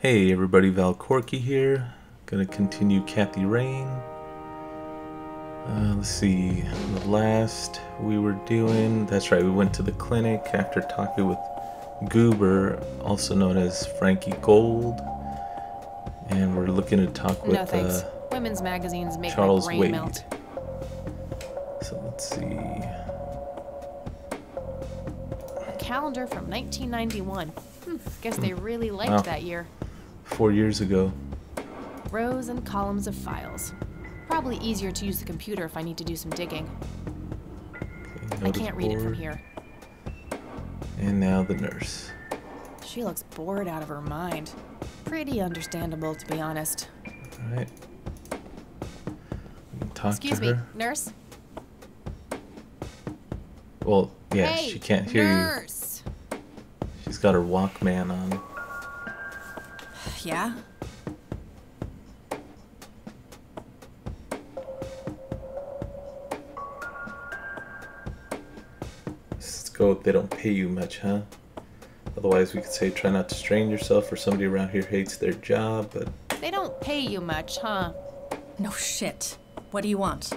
Hey everybody, Val Corky here. Gonna continue Kathy Rain. Let's see, the last we were doing, that's right, we went to the clinic after talking with Goober, also known as Frankie Gold. And we're looking to talk with No thanks. Women's magazines make Charles my brain Wade. melt. So let's see. A calendar from 1991. Guess they really liked Wow. that year. 4 years ago. Rows and columns of files. Probably easier to use the computer if I need to do some digging. Okay, I can't read it from board. here. And now the nurse. She looks bored out of her mind. Pretty understandable, to be honest. Alright. Talk Excuse to me, her. nurse? Well, yeah, Hey, she can't hear you. nurse! She's got her Walkman on. Yeah? Let's go with they don't pay you much, huh? Otherwise, we could say try not to strain yourself, or somebody around here hates their job, but They don't pay you much, huh? No shit. What do you want?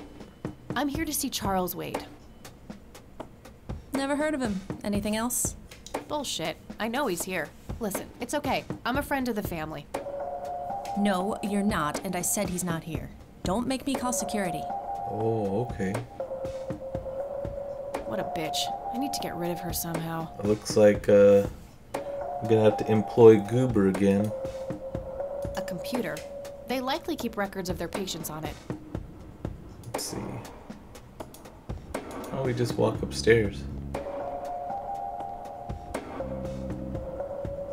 I'm here to see Charles Wade. Never heard of him. Anything else? Bullshit. I know he's here. Listen, it's okay. I'm a friend of the family. No, you're not, and I said he's not here. Don't make me call security. oh, okay. What a bitch. I need to get rid of her somehow. It looks like I'm gonna have to employ Goober again. A computer. They likely keep records of their patients on it. Let's see. Oh, we just walk upstairs.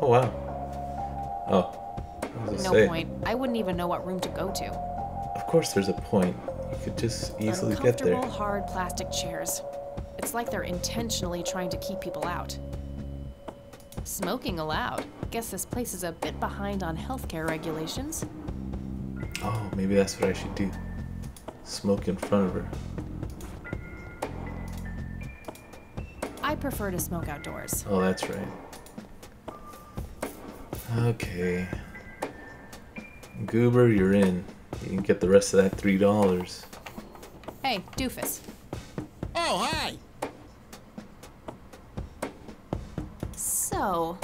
Oh wow. Oh, what was I No say? point. I wouldn't even know what room to go to. Of course, there's a point. You could just easily get there. Uncomfortable, hard plastic chairs. It's like they're intentionally trying to keep people out. Smoking allowed. Guess this place is a bit behind on healthcare regulations. Oh, maybe that's what I should do. Smoke in front of her. I prefer to smoke outdoors. Oh, that's right. Okay. Goober, you're in. You can get the rest of that $3. Hey, doofus. Oh, hi! So,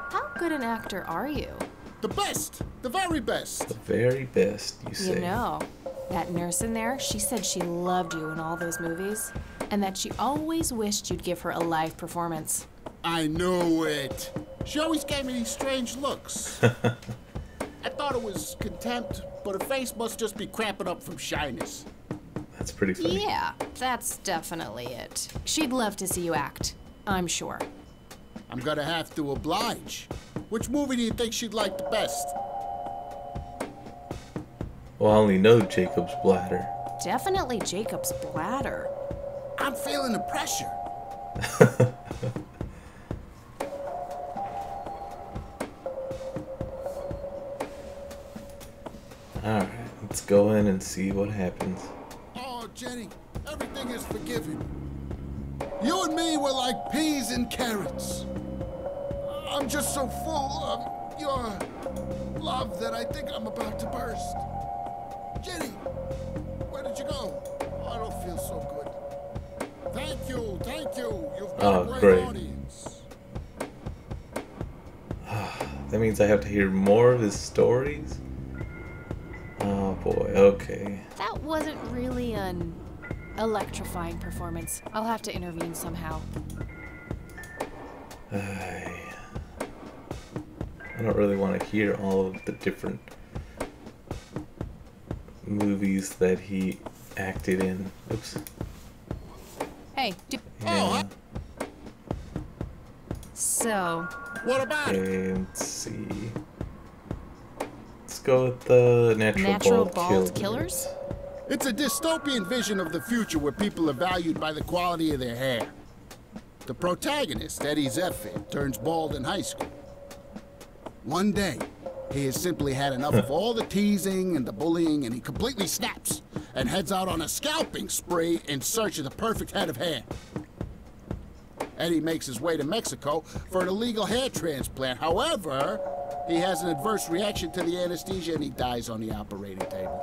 how good an actor are you? The best! The very best! The very best, you say. You know, that nurse in there, she said she loved you in all those movies, and that she always wished you'd give her a live performance. I knew it! She always gave me these strange looks. I thought it was contempt, but her face must just be cramping up from shyness. That's pretty funny. Yeah, that's definitely it. She'd love to see you act, I'm sure. I'm gonna have to oblige. Which movie do you think she'd like the best? Well, I only know Jacob's Bladder. Definitely Jacob's Bladder. I'm feeling the pressure. Alright, let's go in and see what happens. Oh, Jenny, everything is forgiven. You and me were like peas and carrots. I'm just so full of your love that I think I'm about to burst. Jenny, where did you go? Oh, I don't feel so good. Thank you, thank you. You've got Oh, a great, great. audience. That means I have to hear more of his stories? Oh boy, okay. That wasn't really an electrifying performance. I'll have to intervene somehow. I don't really want to hear all of the different movies that he acted in. Oops. Hey, Yeah. so, What about it? Okay, let's see. Let's go with the natural bald killers? It's a dystopian vision of the future where people are valued by the quality of their hair. The protagonist, Eddie Zephyr, turns bald in high school. One day, he has simply had enough of all the teasing and the bullying, and he completely snaps and heads out on a scalping spree in search of the perfect head of hair. Eddie makes his way to Mexico for an illegal hair transplant. However, He has an adverse reaction to the anesthesia and he dies on the operating table.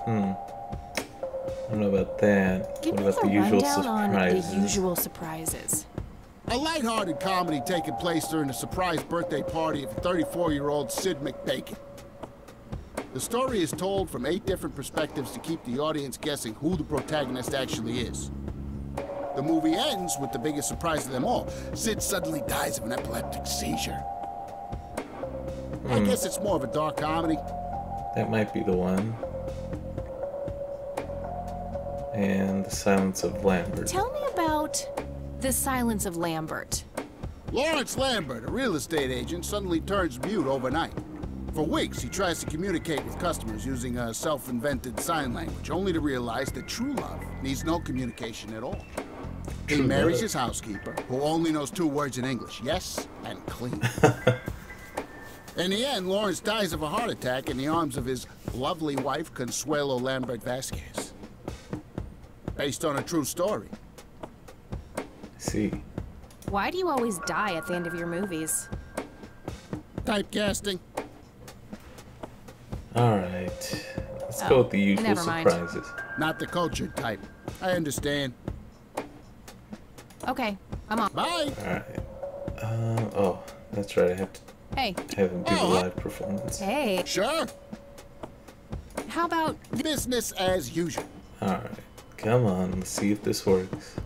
I don't know about that. Give What me about the the usual rundown on surprises? the usual surprises. A lighthearted comedy taking place during the surprise birthday party of 34-year-old Sid McBacon. The story is told from 8 different perspectives to keep the audience guessing who the protagonist actually is. The movie ends with the biggest surprise of them all. Sid suddenly dies of an epileptic seizure. I guess it's more of a dark comedy. That might be the one. And The Silence of Lambert. Tell me about The Silence of Lambert. Lawrence Lambert, a real estate agent, suddenly turns mute overnight. For weeks, he tries to communicate with customers using a self-invented sign language, only to realize that true love needs no communication at all. He True marries love. his housekeeper, who only knows 2 words in English, yes and clean. In the end, Lawrence dies of a heart attack in the arms of his lovely wife, Consuelo Lambert Vasquez. Based on a true story. See. Why do you always die at the end of your movies? Typecasting. Alright. Let's Oh, go with the usual never mind. surprises. Not the cultured type. I understand. Okay, I'm on. Bye. Alright. Oh, that's right. I have to Hey, have him do the live performance. hey, Sure. how about Business as usual. Alright. Come on. Let's see if this works.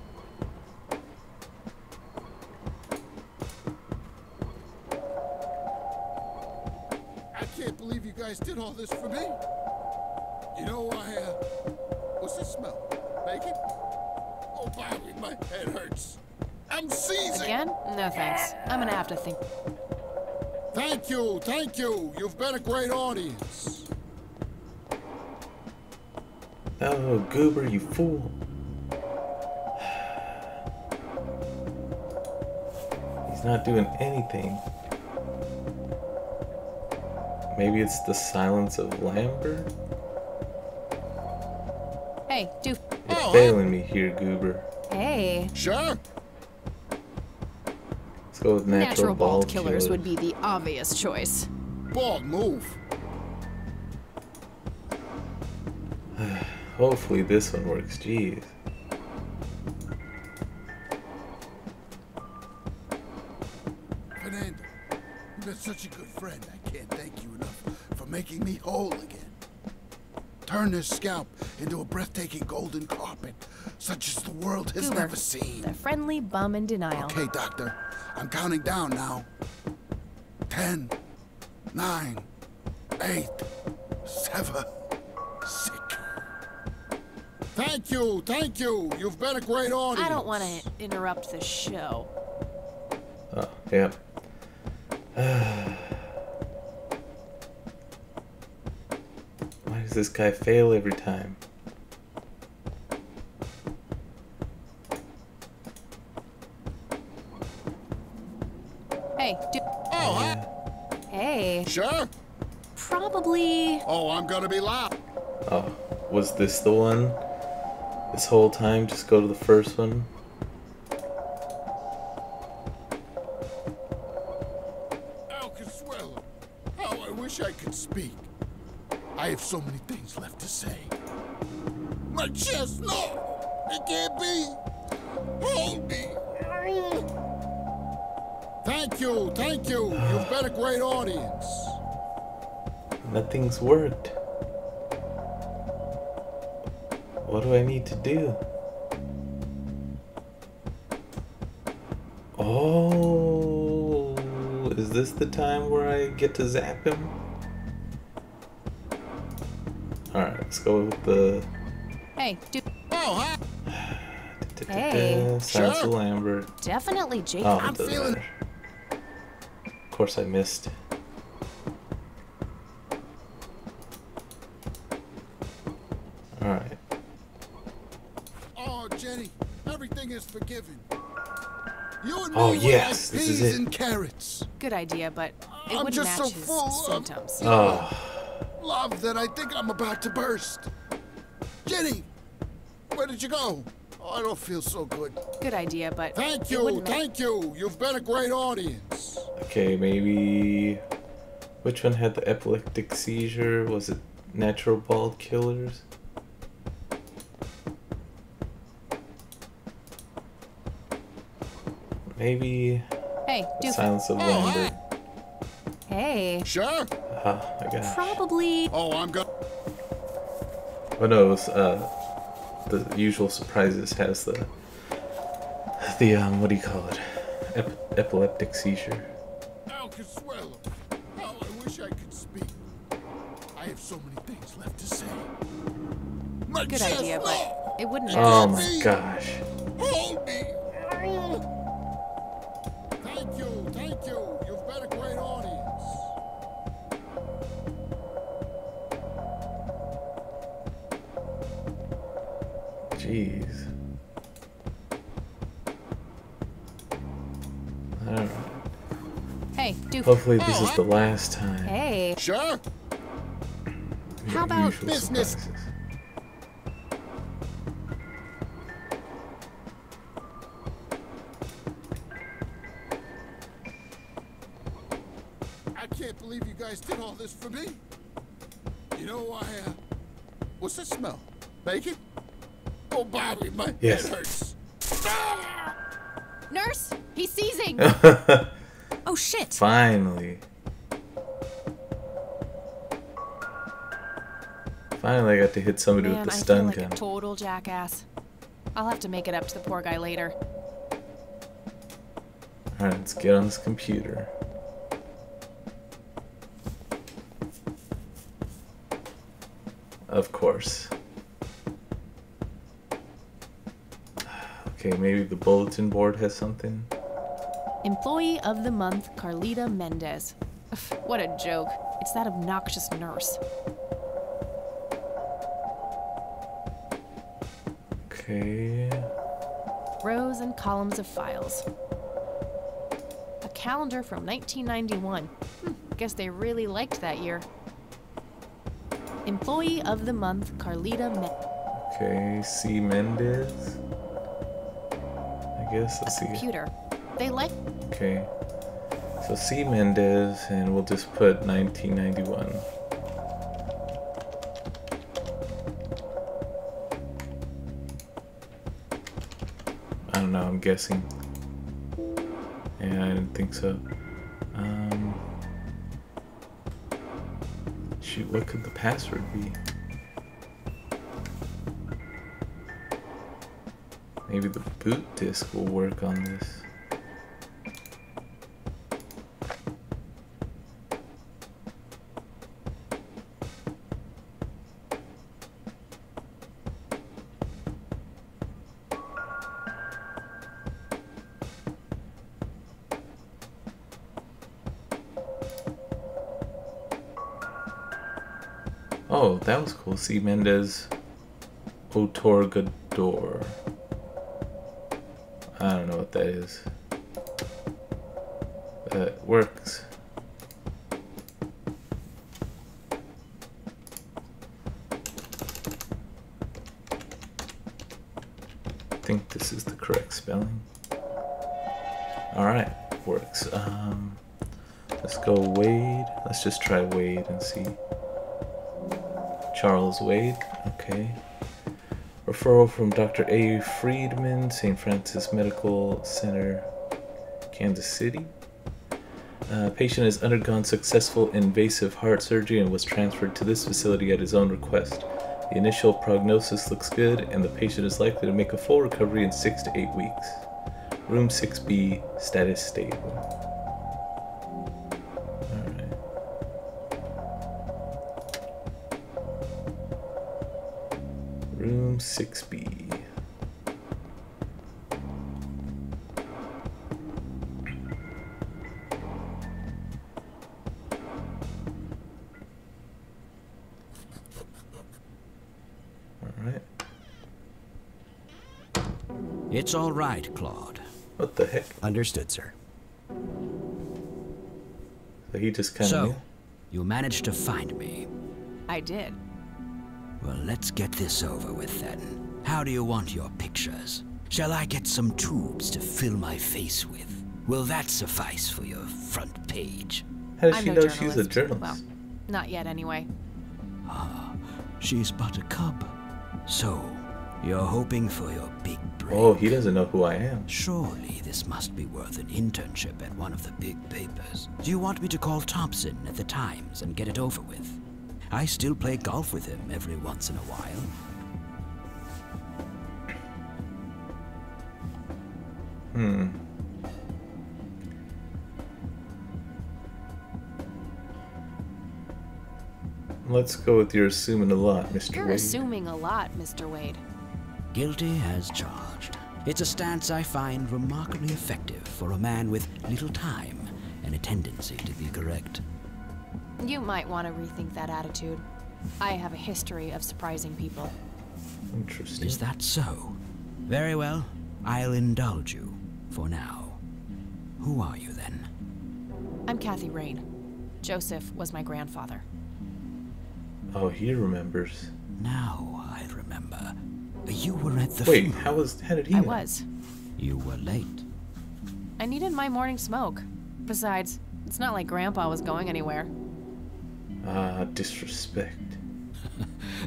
I can't believe you guys did all this for me. You know, what's this smell? Bacon? Oh, Bobby, my head hurts. I'm seizing. again? No thanks. I'm gonna have to think. Thank you, thank you. You've been a great audience. Oh, Goober, you fool. He's not doing anything. Maybe it's The Silence of Lambert? Hey, You're Oh, failing me here, Goober. Hey. Sure. Let's go with Natural Bald Bald Killers Killer. would be the obvious choice. Bald move. Hopefully this one works. Jeez. Fernando, you've been such a good friend. I can't thank you enough for making me whole again. Turn this scalp into a breathtaking golden carpet, such as the world has Goober, never seen. the friendly bum in denial. Okay, Doctor. I'm counting down now. 10, 9, 8, 7, 6. Thank you, thank you. You've been a great audience. I don't want to interrupt the show. Oh, yeah. Why does this guy fail every time? Hey, Oh, huh? hey. Sure. Probably. Oh, I'm gonna be loud. Oh, was this the one? This whole time, just go to the first one? Oh, Consuelo. How I wish I could speak. I have so many things left to say. My chest, no! It can't be! Hold me! Thank you, thank you. You've been a great audience. Nothing's worked. What do I need to do? Oh, is this the time where I get to zap him? Alright, let's go with the Hey, Oh, huh? Hey. Silence Sure. of Lambert. definitely Jacob. Oh, I'm it doesn't feeling- matter. Of course I missed. Alright. Oh, Jenny, everything is forgiven. You and me Oh, were yes, like this is peas it. and carrots. Good idea, but it I'm wouldn't just match so his full of- symptoms. Oh, Love that I think I'm about to burst. Jenny, where did you go? Oh, I don't feel so good. Good idea, but Thank it you, wouldn't thank you. You've been a great audience. okay, maybe Which one had the epileptic seizure? Was it Natural Bald Killers? Maybe Hey, The Doofy. Silence of Lambert. Hey. Sure? Ah, my gosh. Probably. Oh, I'm good. Oh no, it was the Usual Surprises has the what do you call it? Epileptic seizure. Al Consuelo. Oh, I wish I could speak. I have so many things left to say. My Good chest, idea, no! but it wouldn't Oh make my gosh. Hold me! Thank you, thank you. You've been a great audience. Jeez. Alright. Hey, Doofy. Hopefully this is the last time. Hey. Sure? How about Usual business? Surprises. I can't believe you guys did all this for me. You know, what's that smell? Bacon? Oh, Bobby, my Yes. head hurts. Nurse? He's seizing! Oh shit! Finally. Finally I got to hit somebody Man, with the I feel stun like gun. a total jackass. I'll have to make it up to the poor guy later. Alright, let's get on this computer. Of course. Okay, maybe the bulletin board has something. Employee of the Month, Carlita Mendez. Ugh, what a joke. It's that obnoxious nurse. Okay. Rows and columns of files. A calendar from 1991. Guess they really liked that year. Employee of the Month, Carlita Mendez. Okay, C. Mendez. I guess, let's see. Computer. They like. Okay. So C. Mendez, and we'll just put 1991. I don't know, I'm guessing. Yeah, I didn't think so. Shoot, what could the password be? Maybe the boot disk will work on this. Oh, that was cool. C. Mendez Otorgador. I don't know what that is. That works. I think this is the correct spelling. Alright, works. Let's go Wade. Let's just try Wade and see. Charles Wade, okay. Referral from Dr. A. Friedman, St. Francis Medical Center, Kansas City. Patient has undergone successful invasive heart surgery and was transferred to this facility at his own request. The initial prognosis looks good, and the patient is likely to make a full recovery in 6 to 8 weeks. Room 6B, status stable. Room 6B. Alright. It's all right, Claude. What the heck? Understood, sir. So he just kind of So, knew. you managed to find me. I did. Well, let's get this over with then. How do you want your pictures? Shall I get some tubes to fill my face with? Will that suffice for your front page? How does I'm she no know journalist. she's a journalist? Well, not yet anyway. She's but a cub. So, you're hoping for your big break. Oh, he doesn't know who I am. Surely this must be worth an internship at one of the big papers. Do you want me to call Thompson at the Times and get it over with? I still play golf with him every once in a while. Let's go with you're assuming a lot, Mr. You're Wade. assuming a lot, Mr. Wade. Guilty as charged. It's a stance I find remarkably effective for a man with little time and a tendency to be correct. You might want to rethink that attitude. I have a history of surprising people. Interesting. Is that so? Very well. I'll indulge you for now. Who are you then? I'm Kathy Rain. Joseph was my grandfather. Oh, he remembers. Now I remember. You were at the Wait, funeral. how did he I know? was. You were late. I needed my morning smoke. Besides, it's not like Grandpa was going anywhere. Ah, disrespect.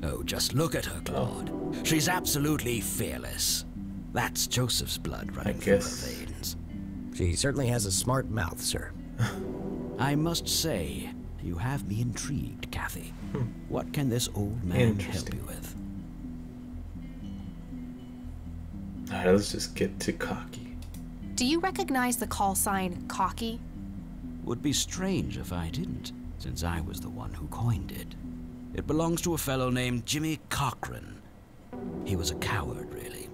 Oh, just look at her, Claude. She's absolutely fearless. That's Joseph's blood running through her guess. veins. She certainly has a smart mouth, sir. I must say, you have me intrigued, Kathy. What can this old man help Interesting. you with? Alright, let's just get to cocky. Do you recognize the call sign Cocky? Would be strange if I didn't, since I was the one who coined it. It belongs to a fellow named Jimmy Cochran. He was a coward, really.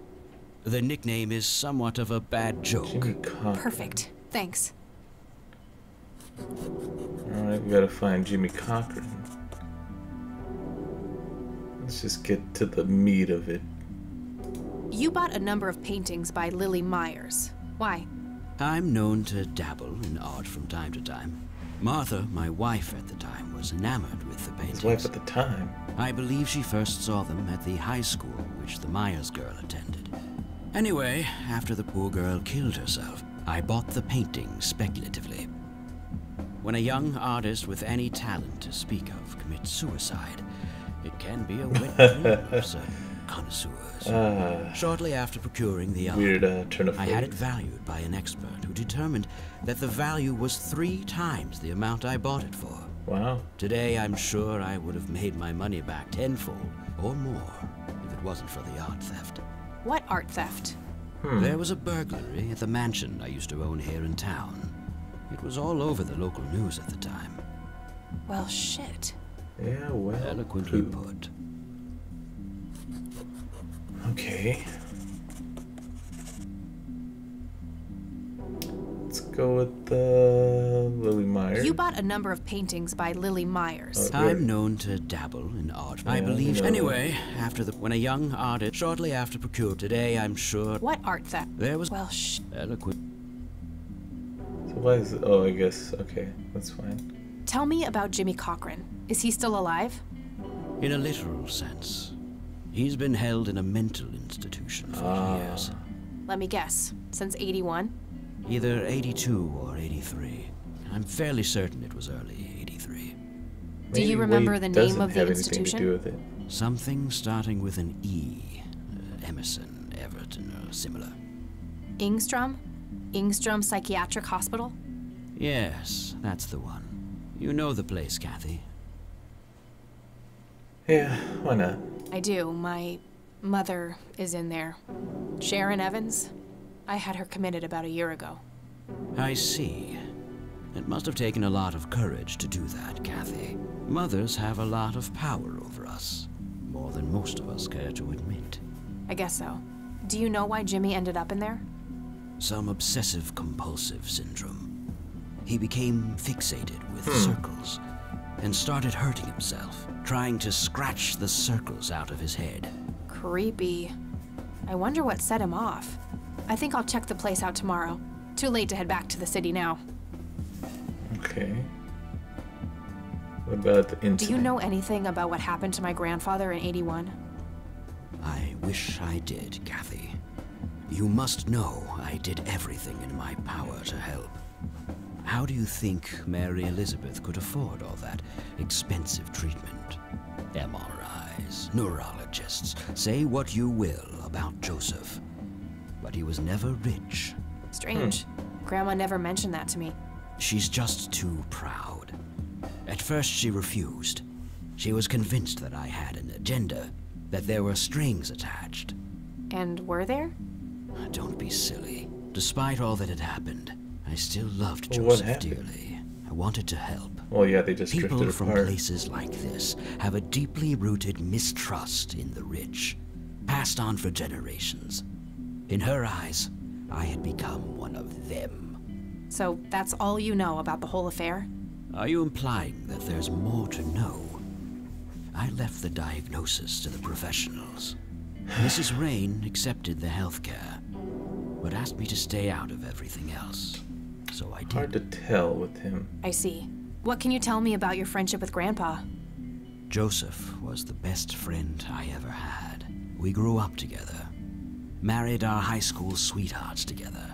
The nickname is somewhat of a bad joke. Jimmy Cochran. Perfect. Thanks. Alright, we gotta find Jimmy Cochran. Let's just get to the meat of it. You bought a number of paintings by Lily Myers. Why? I'm known to dabble in art from time to time. Martha, my wife at the time, was enamored with the paintings. His wife at the time. I believe she first saw them at the high school which the Myers girl attended. Anyway, after the poor girl killed herself, I bought the paintings speculatively. When a young artist with any talent to speak of commits suicide, it can be a wet dream of certain connoisseurs. Shortly after procuring the art, Weird turn of I had it phrase. valued by an expert who determined that the value was 3 times the amount I bought it for. Wow. Today, I'm sure I would have made my money back tenfold or more if it wasn't for the art theft. What art theft? There was a burglary at the mansion I used to own here in town. It was all over the local news at the time. Well, shit. Yeah, well. Eloquently poo. put. Okay. Let's go with Lily Myers. You bought a number of paintings by Lily Myers. Oh. Right. I'm known to dabble in art. I Yeah, believe. you know. Anyway, when a young artist, shortly after procured, today I'm sure What art theft? there was Well, eloquent. So why is it? Oh, I guess. Okay, that's fine. Tell me about Jimmy Cochran. Is he still alive? In a literal sense, he's been held in a mental institution for years. Let me guess. Since 81? Either 82 or 83. I'm fairly certain it was early 83. Do you Maybe remember Wade the name doesn't of the have anything institution? to do with it. Something starting with an E. Emerson, Everton, or similar. Ingstrom? Ingstrom Psychiatric Hospital? Yes, that's the one. You know the place, Kathy. Yeah, why not? I do. My mother is in there. Sharon Evans? I had her committed about a year ago. I see. It must have taken a lot of courage to do that, Kathy. Mothers have a lot of power over us. More than most of us care to admit. I guess so. Do you know why Jimmy ended up in there? Some obsessive-compulsive syndrome. He became fixated with circles and started hurting himself, trying to scratch the circles out of his head. Creepy. I wonder what set him off. I think I'll check the place out tomorrow. Too late to head back to the city now. Okay. What about the incident? Do you know anything about what happened to my grandfather in 81? I wish I did, Kathy. You must know I did everything in my power to help. How do you think Mary Elizabeth could afford all that expensive treatment? MRIs, neurologists, say what you will about Joseph. But he was never rich. Strange. Grandma never mentioned that to me. She's just too proud. At first she refused. She was convinced that I had an agenda, that there were strings attached. And were there? Don't be silly. Despite all that had happened, I still loved Well, what Joseph happened? dearly. I wanted to help. Well, yeah, they just People drifted from apart. places like this have a deeply rooted mistrust in the rich, passed on for generations. In her eyes, I had become one of them. So that's all you know about the whole affair? Are you implying that there's more to know? I left the diagnosis to the professionals. Mrs. Rain accepted the healthcare, but asked me to stay out of everything else. So I did. Hard to tell with him. I see. What can you tell me about your friendship with Grandpa? Joseph was the best friend I ever had. We grew up together, married our high school sweethearts together,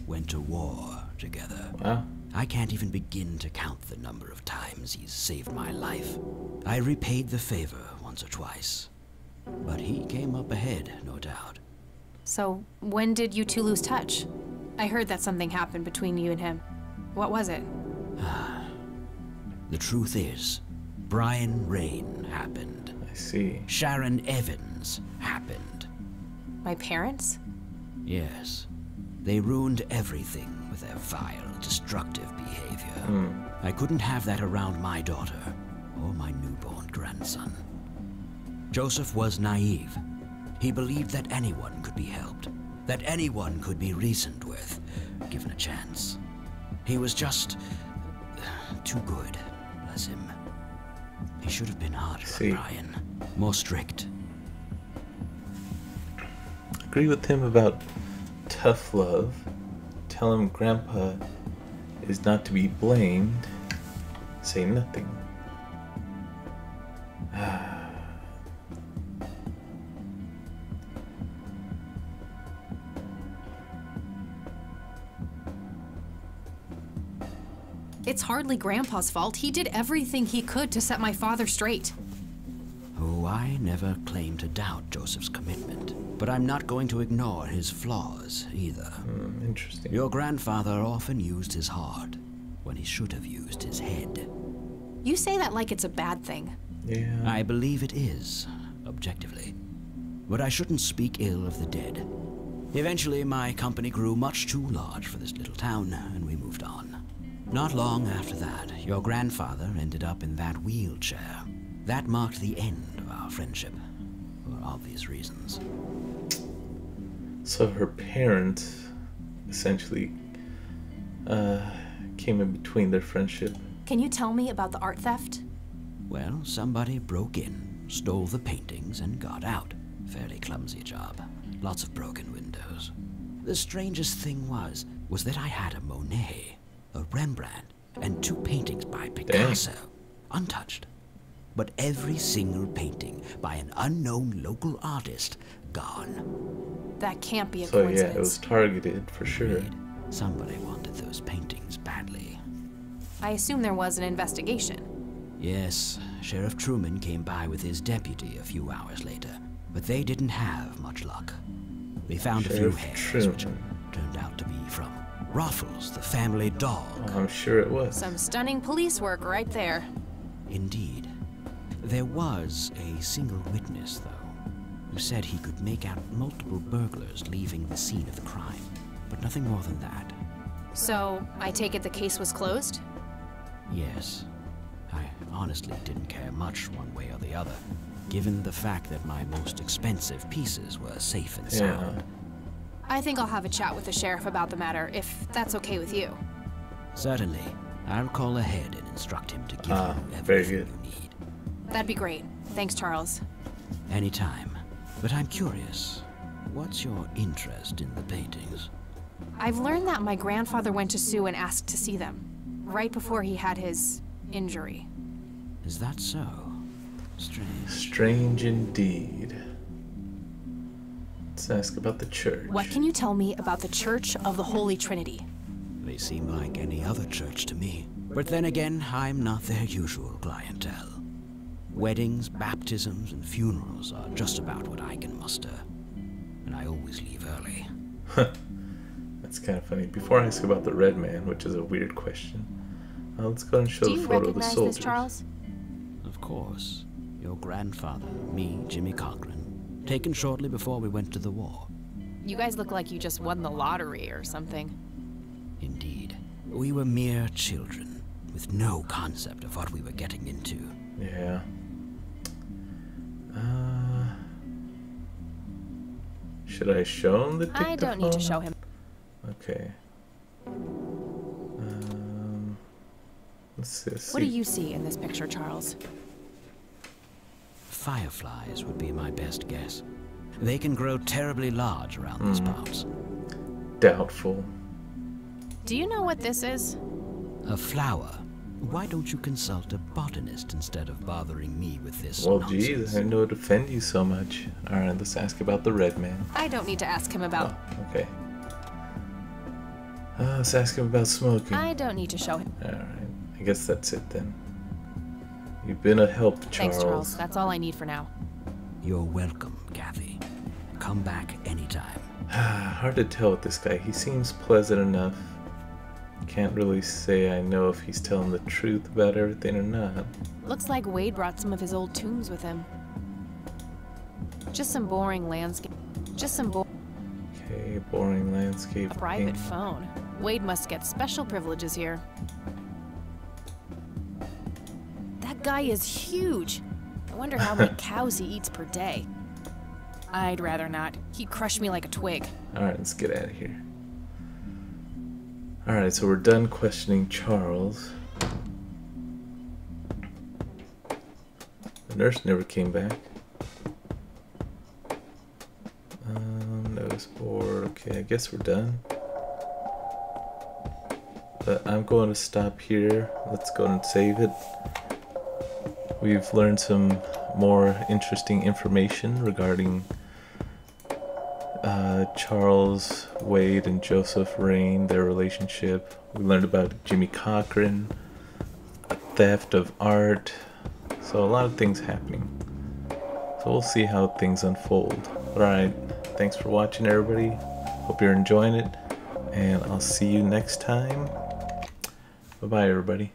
went to war together. Wow. I can't even begin to count the number of times he's saved my life. I repaid the favor once or twice, but he came up ahead, no doubt. So, when did you two lose touch? I heard that something happened between you and him. What was it? The truth is, Brian Rain happened. I see. Sharon Evans happened. My parents? Yes. They ruined everything with their vile, destructive behavior. I couldn't have that around my daughter or my newborn grandson. Joseph was naive. He believed that anyone could be helped, that anyone could be reasoned with, given a chance. He was just too good, bless him. He should have been harder on Brian, more strict. Agree with him about tough love. Tell him Grandpa is not to be blamed. Say nothing. It's hardly Grandpa's fault. He did everything he could to set my father straight. Oh, I never claimed to doubt Joseph's commitment, but I'm not going to ignore his flaws either. Interesting. Your grandfather often used his heart when he should have used his head. You say that like it's a bad thing. Yeah. I believe it is, objectively. But I shouldn't speak ill of the dead. Eventually, my company grew much too large for this little town, and we moved on. Not long after that, your grandfather ended up in that wheelchair. That marked the end of our friendship, for obvious reasons. So her parents essentially came in between their friendship. Can you tell me about the art theft? Well, somebody broke in, stole the paintings, and got out. Fairly clumsy job. Lots of broken windows. The strangest thing was that I had a Monet, a Rembrandt, and 2 paintings by Picasso, untouched. But every single painting by an unknown local artist, gone. That can't be a So yeah, coincidence. it was targeted for sure. Agreed. Somebody wanted those paintings badly. I assume there was an investigation. Yes, Sheriff Truman came by with his deputy a few hours later, but they didn't have much luck. They found a few Sheriff hairs, which Truman. turned out to be from Ruffles, the family dog. I'm sure it was. Some stunning police work right there. Indeed. There was a single witness, though, who said he could make out multiple burglars leaving the scene of the crime, but nothing more than that. So, I take it the case was closed? Yes. I honestly didn't care much one way or the other, given the fact that my most expensive pieces were safe and sound. I think I'll have a chat with the sheriff about the matter, if that's okay with you. Certainly. I'll call ahead and instruct him to give you very everything good. you need. That'd be great. Thanks, Charles. Anytime. But I'm curious, what's your interest in the paintings? I've learned that my grandfather went to Sue and asked to see them, right before he had his injury. Is that so? Strange. Strange indeed. Let's ask about the church. What can you tell me about the Church of the Holy Trinity? They seem like any other church to me. But then again, I'm not their usual clientele. Weddings, baptisms, and funerals are just about what I can muster. And I always leave early. That's kind of funny. Before I ask about the Red Man, which is a weird question, let's go and show the photo of the soldiers. Do you recognize this, Charles? Of course. Your grandfather, me, Jimmy Cochran. Taken shortly before we went to the war. You guys look like you just won the lottery or something. Indeed. We were mere children, with no concept of what we were getting into. Yeah. Should I show him the dictaphone? I don't need to show him. Okay. Let's see. What do you see in this picture, Charles? Fireflies would be my best guess. They can grow terribly large around these parts. Doubtful. Do you know what this is? A flower. Why don't you consult a botanist instead of bothering me with this Well, nonsense? geez, I didn't know it offend you so much. Alright, let's ask about the Red Man. I don't need to ask him about... Oh, okay. Let's ask him about smoking. I don't need to show him. Alright, I guess that's it then. You've been a help, Charles. Thanks, Charles. That's all I need for now. You're welcome, Kathy. Come back anytime. Hard to tell with this guy. He seems pleasant enough. Can't really say I know if he's telling the truth about everything or not. Looks like Wade brought some of his old tombs with him. Just some boring landscape. Okay, boring landscape. Private phone. Wade must get special privileges here. That guy is huge. I wonder how many cows he eats per day. I'd rather not. He'd crush me like a twig. Alright, let's get out of here. Alright, so we're done questioning Charles. The nurse never came back. Notice board. Okay, I guess we're done. But I'm going to stop here. Let's go and save it. We've learned some more interesting information regarding Charles, Wade, and Joseph Rain, their relationship. We learned about Jimmy Cochran, a theft of art. So a lot of things happening. So we'll see how things unfold. Alright, thanks for watching, everybody. Hope you're enjoying it. And I'll see you next time. Bye-bye, everybody.